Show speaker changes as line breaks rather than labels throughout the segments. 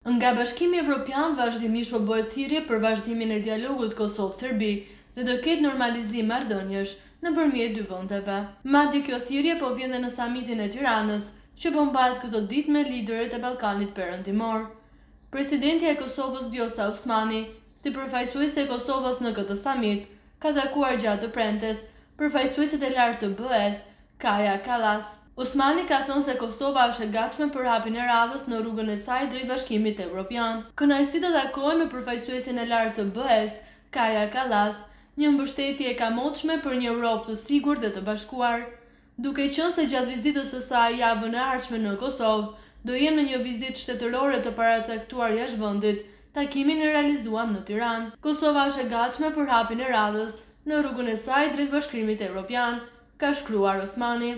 Nga Bashkimi Evropian vazhdimisht po bëhet thirrje për vazhdimin e dialogut Kosovë-Serbi dhe të ketë normalizim marrëdhënies nëpërmjet dy vendeve. Madje kjo thirrje po vjen dhe në samitin e Tiranës, që po mbahet këto ditë me liderët e Ballkanit Perëndimor. Presidenti e Kosovës Vjosa Osmani, si përfaqësuese e Kosovës në këtë samit, ka takuar gjatë të premtes përfaqësuesit e lartë të BE-s, Kaja Kallas. Osmani ka thënë se Kosova është e gatshme për hapjen e radhës në rrugën e saj drejt Bashkimit Evropian. Kënaqësi të takojë me përfaqësuesin e lartë të BE-s, Kaja Kallas, një mbështetje e kamotshme për një Europë të sigurt dhe të bashkuar. Duke qenë se gjatë vizitës së saj javën e ardhshme në Kosovë, do jem në një vizitë shtetërore të paracaktuar jashtë vendit, takimin e realizuam në Tiranë. Kosova është e gatshme për hapjen e radhës në rrugën e saj drejt Bashkimit Evropian, ka shkruar Osmani.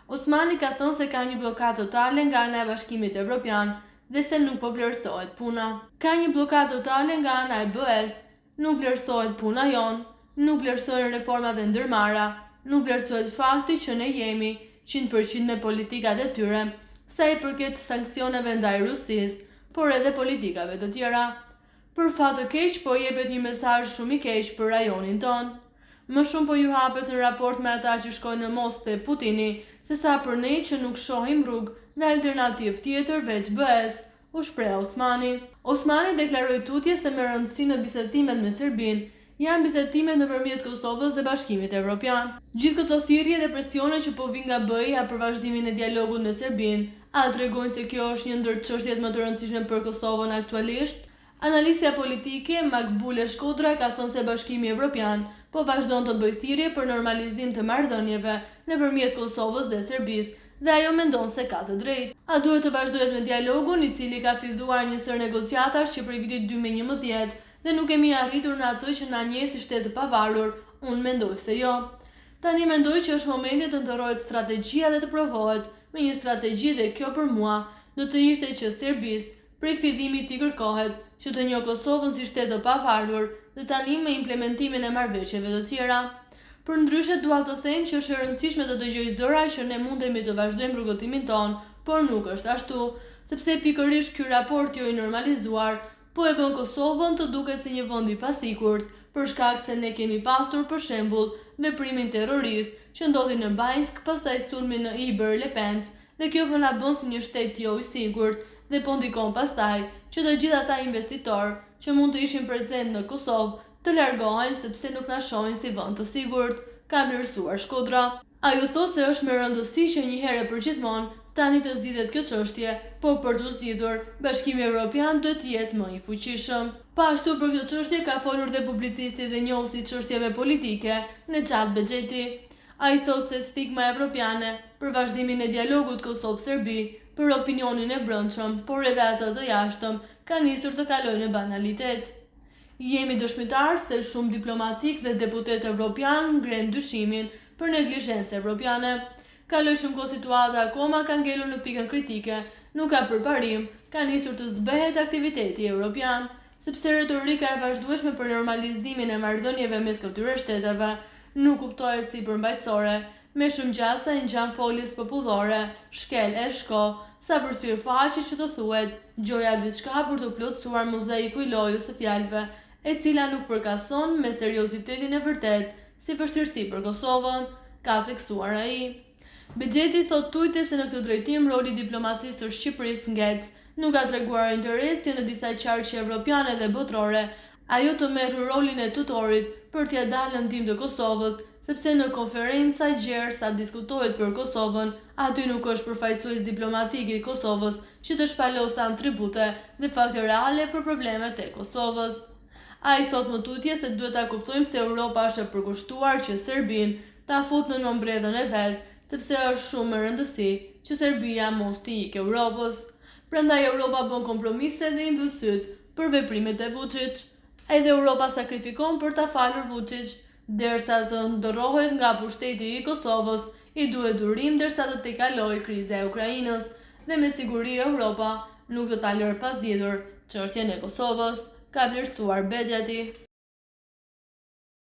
Osmani ka thënë se ka një blokadë totale nga ana e Bashkimit Evropian dhe se nuk po vlerësohet puna. Ka një blokadë totale nga ana e BE-s, nuk vlerësohet puna jon, nuk vlerësohen reformat e ndërmarra, nuk vlerësohet fakti që ne jemi 100% me politikat e tyre, sa i përket sanksioneve ndaj Rusisë, por edhe politikave të tjera. Për fat të keq po jepet një mesazh shumë i keq për rajonin ton. Më shumë po ju hapet në raport me ata që shkojnë në Moskë te Putini, sesa për ne që nuk shohim rrugë dhe alternativë tjetër veç BE-s, u shpreh Osmani. Osmani deklaroi tutje se me rëndësi në bisedimet me Serbinë janë bisedimet nëpërmjet Kosovës dhe Bashkimit Evropian. Gjithë këto thirrje dhe presione që po vijnë nga BE-ja për vazhdimin e dialogut me Serbinë, a tregojnë se kjo është një ndër çështjet më të rëndësishme për Kosovën aktualisht? Analistja politike Makbule Shkodra ka thënë se Bashkimi Evropian po vazhdon të bëjë thirrje për normalizim të marrëdhënieve nëpërmjet Kosovës dhe Serbisë dhe ajo mendon se ka të drejtë. A duhet të vazhdohet me dialogun i cili ka filluar një sër negociatash që prej vitit 2011 dhe nuk kemi arritur në atë që na njeh si shtet të pavarur? Unë mendoj se jo. Tani mendoj që është momenti të ndërrohet strategjia dhe të provohet me një strategji dhe kjo për mua do të ishte që Serbisë prej fillimit t'i kërkohet që të njohë Kosovën si shtet të pavarur dhe tani me implementimin e marrëveshjeve të tjera. Përndryshe dua të them që është e rëndësishme të dëgjoj zëra që ne mundemi të vazhdojmë rrugëtimin ton, por nuk është ashtu, sepse pikërisht ky raport jo i normalizuar po e bën Kosovën të duket si një vend i pasigurt, për shkak se ne kemi pasur për shembull veprimin terrorist që ndodhi në Bajsk, pastaj sulmi në Iber-Lepenc, dhe kjo po na bën si një shtet jo i sigurt dhe po ndikon pastaj që të gjithë ata investitorë që mund të ishin prezent në Kosovë të largohen sepse nuk na shohin si vend të sigurt, ka vlerësuar Shkodra. Ajo thotë se është me rëndësi që një herë për gjithmonë tani të zgjidhet kjo çështje, por për të zgjidhur, Bashkimi Evropian duhet të jetë më i fuqishëm. Pa ashtu për këtë çështje ka folur dhe publicisti dhe njohësi i çështjeve politike Nexhat Bexheti. Ai thotë se stigma evropiane për vazhdimin e dialogut Kosovë-Serbi, për opinionin e brendshëm, por edhe atë të jashtëm, ka nisur të kalojë në banalitet. Jemi dëshmitar se shumë diplomatik dhe deputet evropian ngren dyshimin për neglizhencë evropiane. Kaloi shumë kohë situata akoma ka ngelur në pikën kritike, nuk ka përparim, ka nisur të zbehet aktiviteti evropian, sepse retorika e vazhdueshme për normalizimin e marrëdhënieve mes këtyre shteteve nuk kuptohet si përmbajtësore, me shumë gjasa e ngjan foljes popullore, shkel e shko, sa përsyr faqe që të thuhet, gjoja diçka për të plotësuar mozaiku i lojës së fjalëve, e cila nuk përkason me seriozitetin e vërtet si vështirësi për Kosovën, ka theksuar ai. Bexheti thot tujte se në këtë drejtim roli i diplomacisë së Shqipërisë ngec, nuk ka treguar interes që në disa qarqe evropiane dhe botërore, ajo të merrë rolin e tutorit për t'ia dalë ndihmë të Kosovës, sepse në konferenca gjerë sa diskutohet për Kosovën, aty nuk është përfaqësues diplomatik i Kosovës që të shpalosan tribute dhe fakte reale për problemet e Kosovës. Ai thot më tutje se duhet ta kuptojmë se Europa është e përkushtuar që Serbinë ta futë në nombredhën e vet, sepse është shumë e rëndësi që Serbia mos t'i ikë Europës. Prandaj Europa bën kompromise dhe i mbyll syt për veprimet e Vučić. Edhe Europa sakrifikon për ta falur Vučić, derisa të ndërrohet nga pushteti i Kosovës, i duhet durim derisa të tejkalojë kriza e Ukrainës, dhe me siguri Europa nuk do ta lërë pa zgjidhur çështjen e Kosovës, ka vlerësuar Bexheti.